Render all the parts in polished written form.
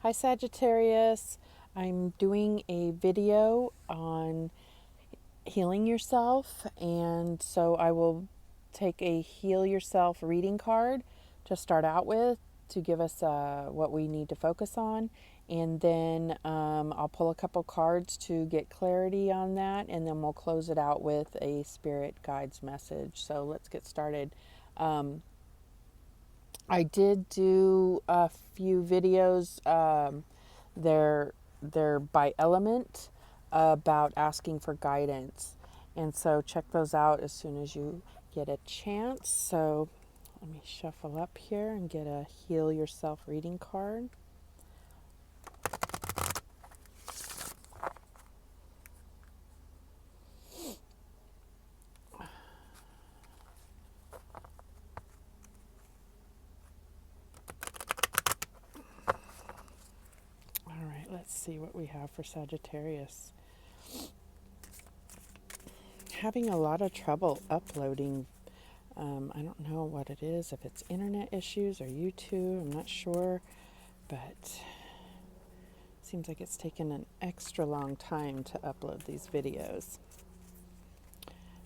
Hi Sagittarius, I'm doing a video on healing yourself, and so I will take a heal yourself reading card to start out with to give us what we need to focus on, and then I'll pull a couple cards to get clarity on that, and then we'll close it out with a spirit guides message. So let's get started. I did do a few videos. They're they're by element about asking for guidance, and so check those out as soon as you get a chance. So let me shuffle up here and get a heal yourself reading card. All right, let's see what we have for Sagittarius. Having a lot of trouble uploading. I don't know what it is, if it's internet issues or YouTube, I'm not sure, but seems like it's taken an extra long time to upload these videos.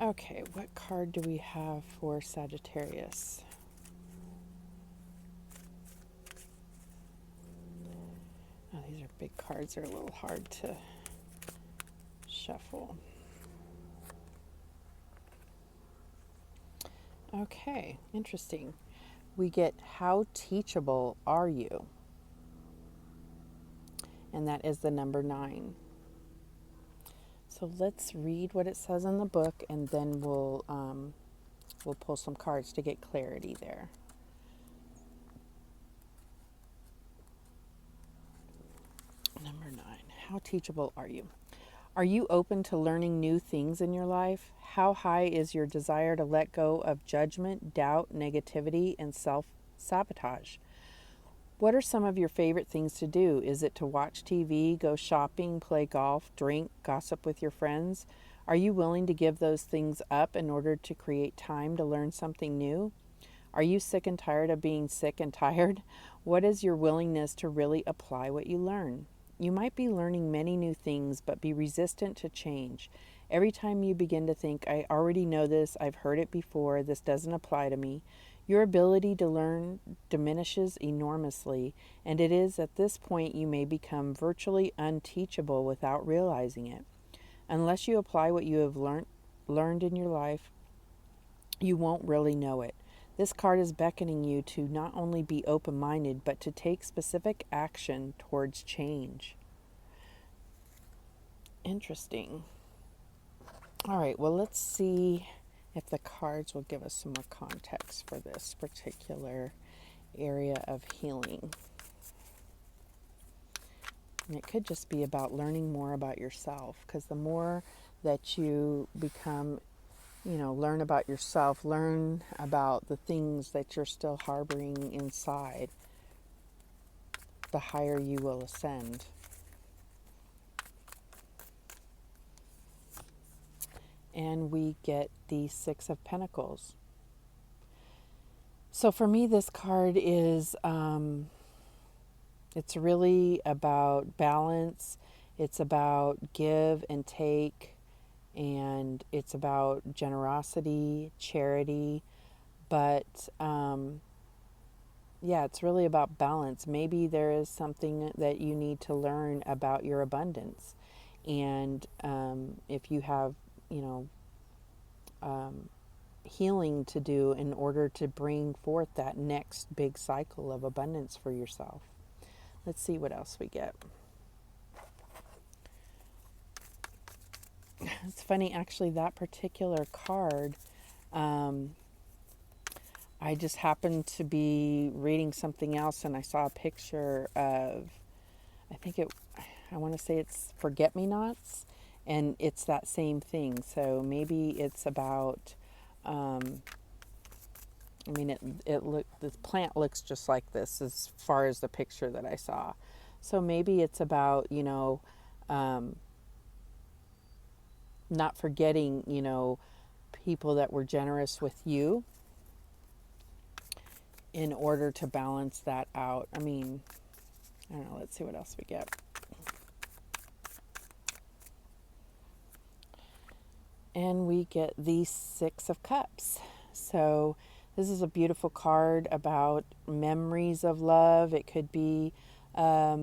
Okay, what card do we have for Sagittarius? Oh, these are big cards. They're a little hard to shuffle. Okay, interesting. We get how teachable are you? And that is the number 9. So let's read what it says in the book, and then we'll pull some cards to get clarity there. Number 9. How teachable are you? Are you open to learning new things in your life? How high is your desire to let go of judgment, doubt, negativity, and self-sabotage? What are some of your favorite things to do? Is it to watch TV, go shopping, play golf, drink, gossip with your friends? Are you willing to give those things up in order to create time to learn something new? Are you sick and tired of being sick and tired? What is your willingness to really apply what you learn? You might be learning many new things, but be resistant to change. Every time you begin to think, I already know this, I've heard it before, this doesn't apply to me, your ability to learn diminishes enormously, and it is at this point you may become virtually unteachable without realizing it. Unless you apply what you have learned in your life, you won't really know it. This card is beckoning you to not only be open-minded, but to take specific action towards change. Interesting. All right, well, let's see if the cards will give us some more context for this particular area of healing. And it could just be about learning more about yourself, because the more that you become, learn about yourself, learn about the things that you're still harboring inside, the higher you will ascend. And we get the 6 of Pentacles. So for me, this card is, it's really about balance. It's about give and take, and it's about generosity, charity, but yeah, it's really about balance. Maybe there is something that you need to learn about your abundance, and if you have, healing to do in order to bring forth that next big cycle of abundance for yourself. Let's see what else we get. It's funny, actually, that particular card, I just happened to be reading something else, and I saw a picture of, I want to say it's forget-me-nots, and it's that same thing. So maybe it's about, this plant looks just like this as far as the picture that I saw. So maybe it's about, not forgetting, people that were generous with you in order to balance that out. I don't know, let's see what else we get. And we get the Six of Cups. So this is a beautiful card about memories of love. It could be a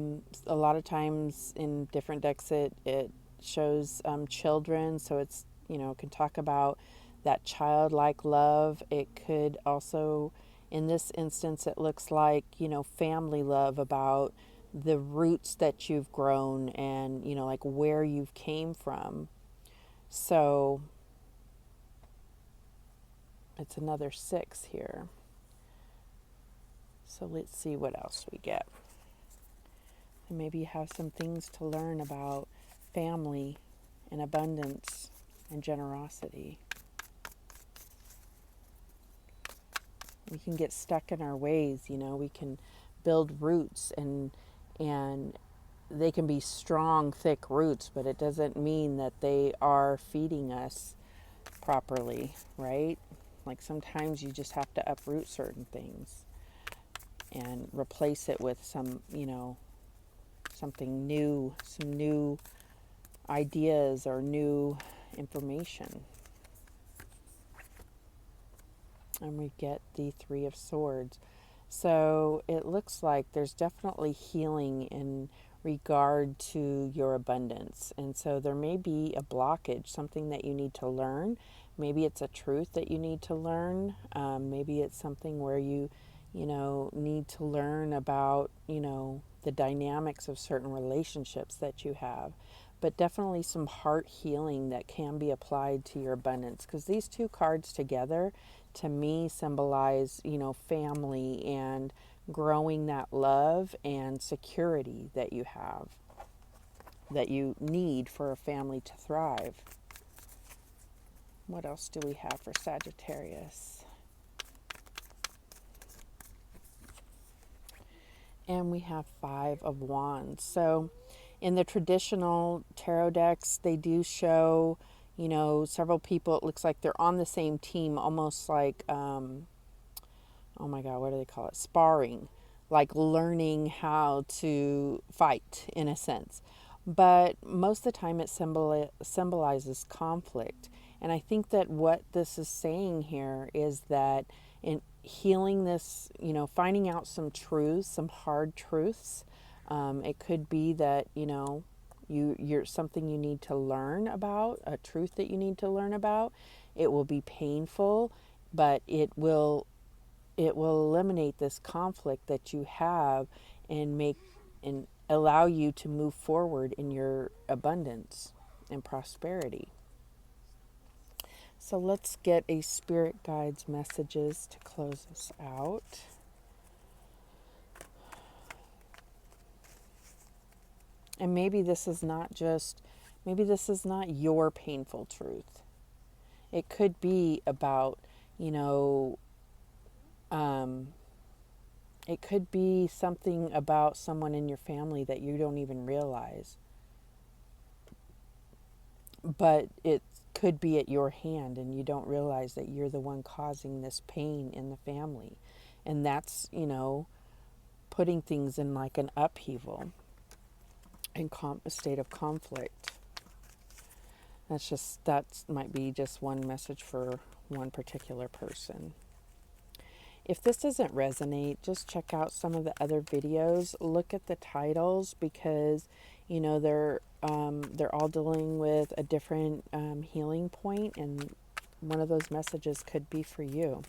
lot of times in different decks it shows children. So it's, can talk about that childlike love. It could also, in this instance, it looks like, family love, about the roots that you've grown and, like where you've came from. So it's another 6 here. So let's see what else we get. And maybe you have some things to learn about family and abundance and generosity. We can get stuck in our ways, we can build roots and they can be strong, thick roots, but it doesn't mean that they are feeding us properly, right? Like sometimes you just have to uproot certain things and replace it with some, something new, some new ideas or new information. And we get the Three of Swords. So it looks like there's definitely healing in regard to your abundance. And so there may be a blockage, something that you need to learn. Maybe it's a truth that you need to learn. Maybe it's something where you need to learn about, the dynamics of certain relationships that you have. But definitely some heart healing that can be applied to your abundance. Because these two cards together, to me, symbolize, family and growing that love and security that you have, that you need for a family to thrive. What else do we have for Sagittarius? And we have Five of Wands. So in the traditional tarot decks, they do show, several people. It looks like they're on the same team, almost like, oh my God, what do they call it? Sparring, like learning how to fight in a sense. But most of the time it symbolizes conflict. And I think that what this is saying here is that in healing this, finding out some truths, some hard truths, it could be that, you're something you need to learn about, a truth that you need to learn about. It will be painful, but it will eliminate this conflict that you have and allow you to move forward in your abundance and prosperity. So let's get a spirit guide's messages to close us out. And maybe this is not your painful truth. It could be about, it could be something about someone in your family that you don't even realize. But it could be at your hand and you don't realize that you're the one causing this pain in the family. And that's, putting things in like an upheaval and a state of conflict. That might be just one message for one particular person. If this doesn't resonate, just check out some of the other videos. Look at the titles because, they're all dealing with a different healing point, and one of those messages could be for you.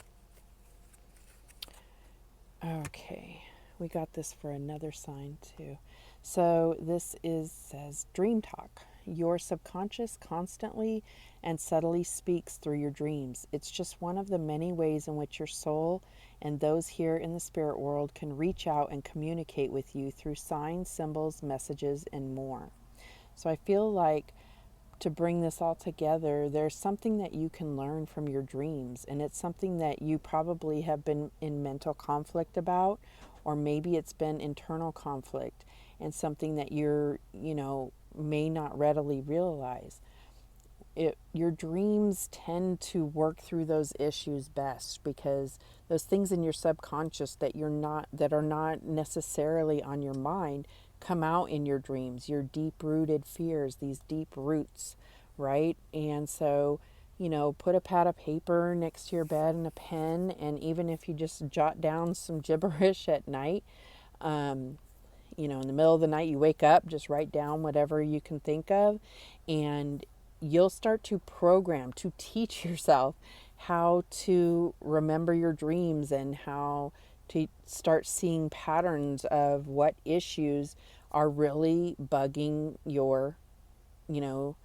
Okay, we got this for another sign too. So this says Dream Talk. Your subconscious constantly and subtly speaks through your dreams. It's just one of the many ways in which your soul and those here in the spirit world can reach out and communicate with you through signs, symbols, messages, and more. So I feel like to bring this all together, there's something that you can learn from your dreams, and it's something that you probably have been in mental conflict about, or maybe it's been internal conflict and something that you're, may not readily realize. your dreams tend to work through those issues best, because those things in your subconscious that are not necessarily on your mind come out in your dreams, your deep rooted fears, these deep roots, right? And so, put a pad of paper next to your bed and a pen, and even if you just jot down some gibberish at night, in the middle of the night, you wake up, just write down whatever you can think of, and you'll start to program, to teach yourself how to remember your dreams and how to start seeing patterns of what issues are really bugging you know,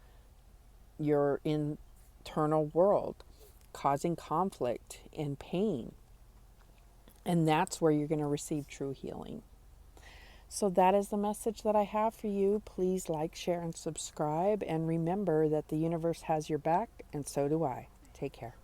your internal world, causing conflict and pain. And that's where you're going to receive true healing. So that is the message that I have for you. Please like, share, and subscribe. And remember that the universe has your back, and so do I. Take care.